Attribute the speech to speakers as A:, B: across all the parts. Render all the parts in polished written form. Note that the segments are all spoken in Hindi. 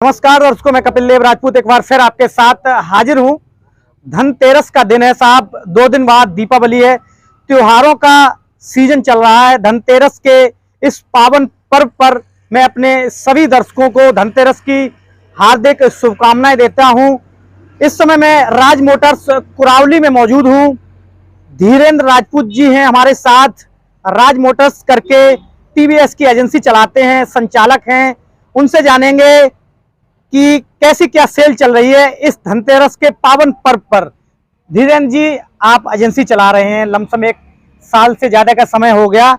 A: नमस्कार दर्शकों, मैं कपिल देव राजपूत एक बार फिर आपके साथ हाजिर हूं। धनतेरस का दिन है साहब, 2 दिन बाद दीपावली है। त्योहारों का सीजन चल रहा है। धनतेरस के इस पावन पर्व पर मैं अपने सभी दर्शकों को धनतेरस की हार्दिक शुभकामनाएं देता हूं। इस समय मैं राज मोटर्स कुरावली में मौजूद हूं। धीरेन्द्र राजपूत जी हैं हमारे साथ। राज मोटर्स करके टीवीएस की एजेंसी चलाते हैं, संचालक हैं। उनसे जानेंगे कि कैसी क्या सेल चल रही है इस धनतेरस के पावन पर्व पर। धीरेन्द्र जी, आप एजेंसी चला रहे हैं, लमसम 1 साल से ज्यादा का समय हो गया।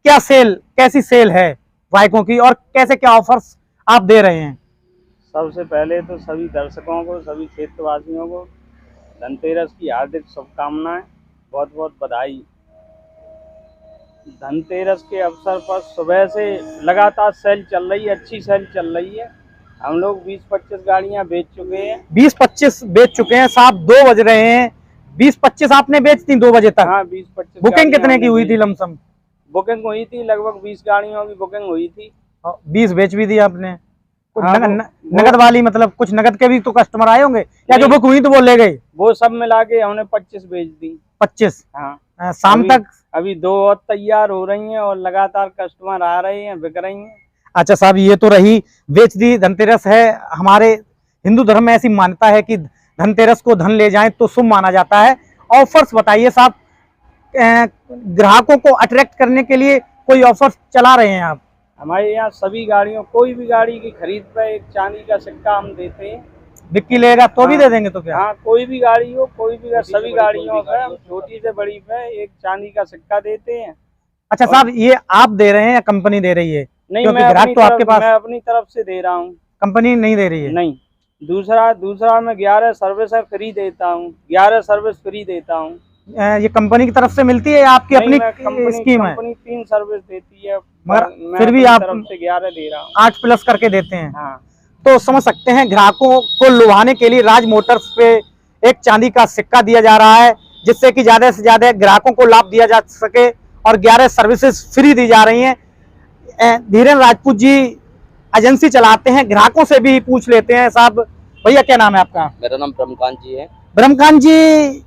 A: कैसी सेल है बाइकों की और कैसे क्या ऑफर्स आप दे रहे हैं?
B: सबसे पहले तो सभी दर्शकों को, सभी क्षेत्रवासियों को धनतेरस की हार्दिक शुभकामनाएं, बहुत बहुत बधाई। धनतेरस के अवसर पर सुबह से लगातार सेल चल रही है, अच्छी सेल चल रही है। हम लोग 20-25 गाड़ियां बेच चुके हैं।
A: 20-25 बेच चुके हैं साहब, 2 बज रहे हैं। 20-25 आपने बेच दी 2 बजे तक?
B: हाँ, 20-25।
A: बुकिंग कितने की हुई थी लमसम?
B: बुकिंग हुई थी लगभग 20 गाड़ियों की बुकिंग हुई थी।
A: 20 बेच भी दी आपने? कुछ
B: हाँ,
A: नगद वाली, मतलब कुछ नगद के भी तो कस्टमर आए होंगे या जो बुक हुई तो वो ले गए?
B: वो सब मिला के हमने 25 बेच दी।
A: 25?
B: हाँ,
A: शाम तक?
B: अभी 2 और तैयार हो रही हैं और लगातार कस्टमर आ रहे हैं, बिक रही हैं।
A: अच्छा साहब, ये तो रही बेच दी। धनतेरस है, हमारे हिंदू धर्म में ऐसी मान्यता है कि धनतेरस को धन ले जाएं तो शुभ माना जाता है। ऑफर्स बताइए साहब, ग्राहकों को अट्रैक्ट करने के लिए कोई ऑफर्स चला रहे हैं आप?
B: हमारे यहाँ सभी गाड़ियों, कोई भी गाड़ी की खरीद पर एक चांदी का सिक्का हम देते हैं।
A: बिक्की लेगा तो भी दे देंगे तो क्या?
B: हाँ, कोई भी गाड़ी हो, कोई भी, सभी गाड़ियों पर छोटी से बड़ी पे एक चांदी का सिक्का देते हैं।
A: अच्छा साहब, ये आप दे रहे हैं या कंपनी दे रही है?
B: नहीं, मैं अपनी तरफ से दे रहा हूँ,
A: कंपनी नहीं दे रही है।
B: नहीं। दूसरा मैं 11 सर्विस फ्री देता हूँ, 11 सर्विस फ्री देता हूँ।
A: ये कंपनी की तरफ से मिलती है या आपकी अपनी स्कीम है?
B: कंपनी 3 सर्विस देती है,
A: मगर फिर भी आप
B: तरफ से 11 दे रहा हूँ।
A: 8+ करके देते हैं।
B: हाँ।
A: तो समझ सकते हैं, ग्राहकों को लुभाने के लिए राज मोटर्स पे एक चांदी का सिक्का दिया जा रहा है, जिससे कि ज्यादा से ज्यादा ग्राहकों को लाभ दिया जा सके और 11 सर्विसेज फ्री दी जा रही हैं। धीरेन्द्र राजपूत जी एजेंसी चलाते हैं, ग्राहकों से भी पूछ लेते हैं। साहब, भैया क्या नाम है आपका?
C: मेरा नाम ब्रह्मकांत जी है।
A: ब्रह्मकांत जी,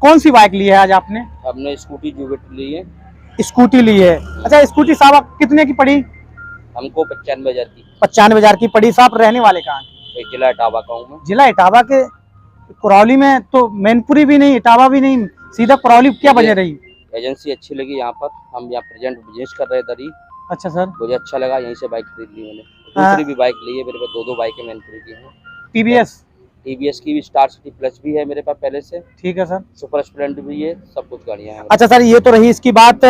A: कौन सी बाइक ली है आज आपने?
C: हमने स्कूटी जुबिट ली है।
A: स्कूटी ली है? अच्छा, स्कूटी साहब कितने की पड़ी?
C: हमको 95,000 की।
A: 95,000 की पड़ी। साहब रहने वाले कहाँ के?
C: जिला इटावा का हूँ मैं।
A: जिला इटावा के? कुरावली में तो मैनपुरी भी नहीं, इटावा भी नहीं, सीधा कुरावली क्या वजह रही?
C: एजेंसी अच्छी लगी यहाँ पर, हम यहाँ प्रेजेंट बिजनेस कर रहे इधर ही।
A: अच्छा सर,
C: मुझे अच्छा लगा, यहीं से बाइक खरीद ली मैंने। दूसरी भी बाइक ली है मेरे पास, 2 बाइकें मैनपुरी की हैं। टीवीएस की भी स्टार सिटी प्लस भी है मेरे पास पहले से। ठीक है सर। सुपर स्प्लेंडर भी है, सब कुछ गाड़ियाँ हैं।
A: अच्छा सर, ये तो रही इसकी बात।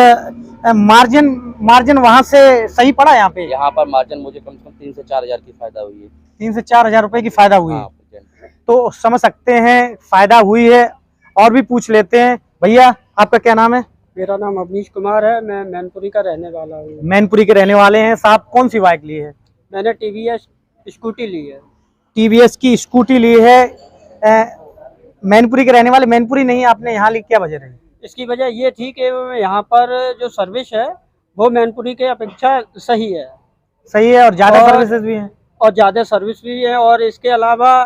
A: मार्जिन वहाँ से सही पड़ा यहाँ पे?
C: यहाँ पर मार्जिन मुझे कम से कम 3 से 4 हज़ार की फायदा हुई है।
A: 3 से 4 हज़ार रुपए की फायदा हुई है?
C: हाँ,
A: तो समझ सकते हैं फायदा हुई है। और भी पूछ लेते हैं। भैया, आपका क्या नाम है?
D: मेरा नाम अवनीश कुमार है, मैं मैनपुरी का रहने वाला हूँ।
A: मैनपुरी के रहने वाले हैं साहब। कौन सी बाइक ली है?
D: मैंने टीवीएस स्कूटी ली है।
A: टीवीएस की स्कूटी ली है। मैनपुरी के रहने वाले? मैनपुरी नहीं, आपने यहाँ ली, क्या वजह रही?
D: इसकी वजह ये थी कि यहाँ पर जो सर्विस है वो मैनपुरी के अपेक्षा सही है।
A: सही है, और ज़्यादा सर्विसेज भी हैं?
D: और ज़्यादा सर्विस भी है, और इसके अलावा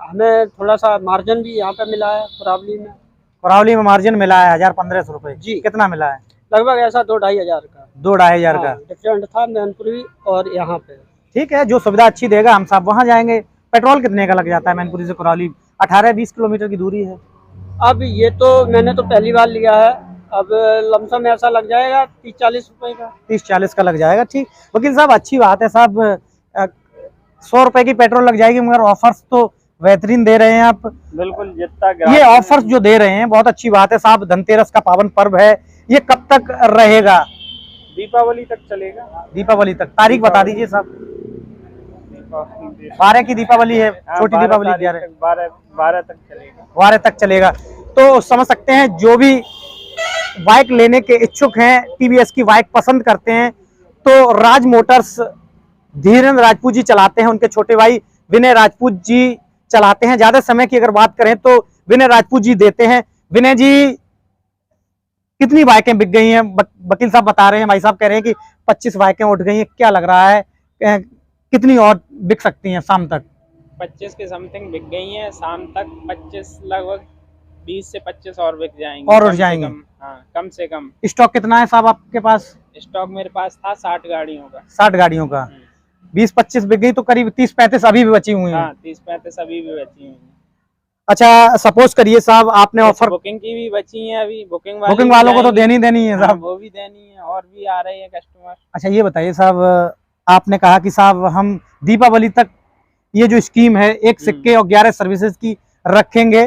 D: हमें थोड़ा सा मार्जिन भी यहाँ पे मिला है कुरावली में।
A: कुरावली में मार्जिन मिला है 1,000-1,500 रुपये जी? कितना मिला है?
D: लगभग ऐसा 2-2.5 हज़ार का।
A: 2-2.5 हज़ार का
D: डिफरेंट था मैनपुरी और यहाँ पे।
A: ठीक है, जो सुविधा अच्छी देगा हम सब वहाँ जाएंगे। पेट्रोल कितने का लग जाता है मैनपुरी से कुरावली? 18-20 किलोमीटर की दूरी है।
D: अब ये तो मैंने तो पहली बार लिया है, अब लमसम ऐसा लग जाएगा 30-40 रुपए का।
A: 30-40 का लग जाएगा। ठीक वकील साहब, अच्छी बात है साहब। 100 रुपए की पेट्रोल लग जाएगी, मगर ऑफर्स तो बेहतरीन दे रहे हैं आप।
B: बिल्कुल, जितना
A: ये ऑफर्स जो दे रहे हैं बहुत अच्छी बात है साहब। धनतेरस का पावन पर्व है, ये कब तक रहेगा?
B: दीपावली तक चलेगा।
A: दीपावली तक? तारीख बता दीजिए साहब। 12 की दीपावली है, छोटी दीपावली
B: 12 तक चलेगा।
A: 12 तक चलेगा। तो समझ सकते हैं, जो भी बाइक लेने के इच्छुक हैं, टीवीएस की बाइक पसंद करते हैं, तो राज मोटर्स धीरेन्द्र राजपूत जी चलाते हैं। उनके छोटे भाई विनय राजपूत जी चलाते हैं। ज्यादा समय की अगर बात करें तो विनय राजपूत जी देते हैं। विनय जी, कितनी बाइकें बिक गई हैं? वकील साहब बता रहे हैं, भाई साहब कह रहे हैं कि 25 बाइकें उठ गई हैं। क्या लग रहा है, कितनी और बिक सकती हैं शाम तक?
E: 25 के समथिंग बिक गई हैं, शाम तक 25 लगभग 20 से 25 और बिक जाएंगी।
A: और
E: कम
A: उठ
E: से
A: जाएंगी।
E: कम, हाँ कम से कम।
A: स्टॉक कितना है साहब आपके पास?
E: स्टॉक मेरे पास था 60 गाड़ियों का।
A: 60 गाड़ियों का। 20-25 बिक गई तो करीब 30-35 अभी भी बची हुई हैं।
E: हाँ 30-35 अभी भी बची हुई हैं।
A: अच्छा सपोज करिए साहब आपने ऑफर,
E: बुकिंग की भी बची हैं अभी, बुकिंग
A: वालों को तो देनी है
E: हाँ,
A: साहब।
E: वो भी देनी है और भी आ रहे हैं कस्टमर।
A: अच्छा ये बताइए साहब, आपने कहा कि साहब हम दीपावली तक ये जो स्कीम है 1 सिक्के और 11 सर्विसेज की रखेंगे।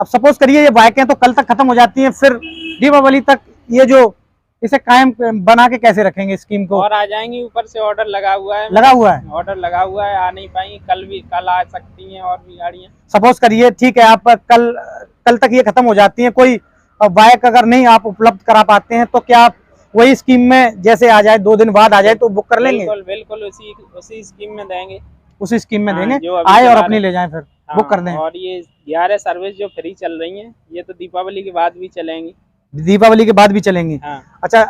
A: अब सपोज करिए ये बाइकें तो कल तक खत्म हो जाती हैं, फिर दीपावली तक ये जो इसे कायम बना के कैसे रखेंगे स्कीम को?
E: और आ जाएंगी, ऊपर से ऑर्डर लगा हुआ है।
A: लगा हुआ है?
E: ऑर्डर लगा हुआ है, आ नहीं पाएंगी, कल आ सकती हैं और भी गाड़ियाँ।
A: सपोज करिए ठीक है, आप कल तक ये खत्म हो जाती हैं, कोई बाइक अगर नहीं आप उपलब्ध करा पाते हैं तो क्या आप वही स्कीम में जैसे आ जाए 2 दिन बाद आ जाए तो बुक कर लेंगे?
E: बिल्कुल बिल्कुल उसी स्कीम में देंगे।
A: उसी स्कीम में
E: हाँ,
A: देंगे,
E: जो अभी
A: आए और
E: चला
A: अपनी
E: रहे-
A: ले जाएं फिर
E: हाँ,
A: बुक कर दें।
E: और ये 11 सर्विस जो फ्री चल रही हैं, ये तो दीपावली के बाद भी चलेंगी।
A: दीपावली के बाद भी चलेंगी?
E: हाँ,
A: अच्छा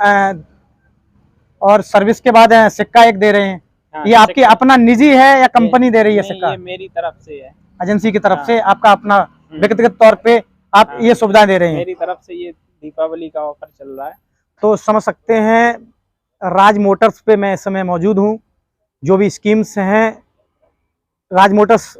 A: और सर्विस के बाद सिक्का एक दे रहे हैं,
E: हाँ,
A: ये आपकी अपना निजी है या कंपनी दे रही है
E: नहीं,
A: सिक्का?
E: ये मेरी तरफ से है,
A: एजेंसी की तरफ
E: हाँ।
A: से आपका अपना व्यक्तिगत तौर पे आप
E: हाँ,
A: ये सुविधाएं दे रहे हैं?
E: मेरी तरफ से ये दीपावली का ऑफर चल रहा है।
A: तो समझ सकते हैं राज मोटर्स पे मैं इस समय मौजूद हूँ। जो भी स्कीम्स हैं राज मोटर्स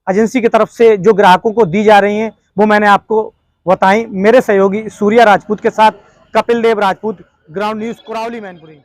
A: एजेंसी की तरफ से जो ग्राहकों को दी जा रही हैं वो मैंने आपको बताई। मेरे सहयोगी सूर्या राजपूत के साथ कपिल देव राजपूत, ग्राउंड न्यूज़, कुरावली मैनपुरी।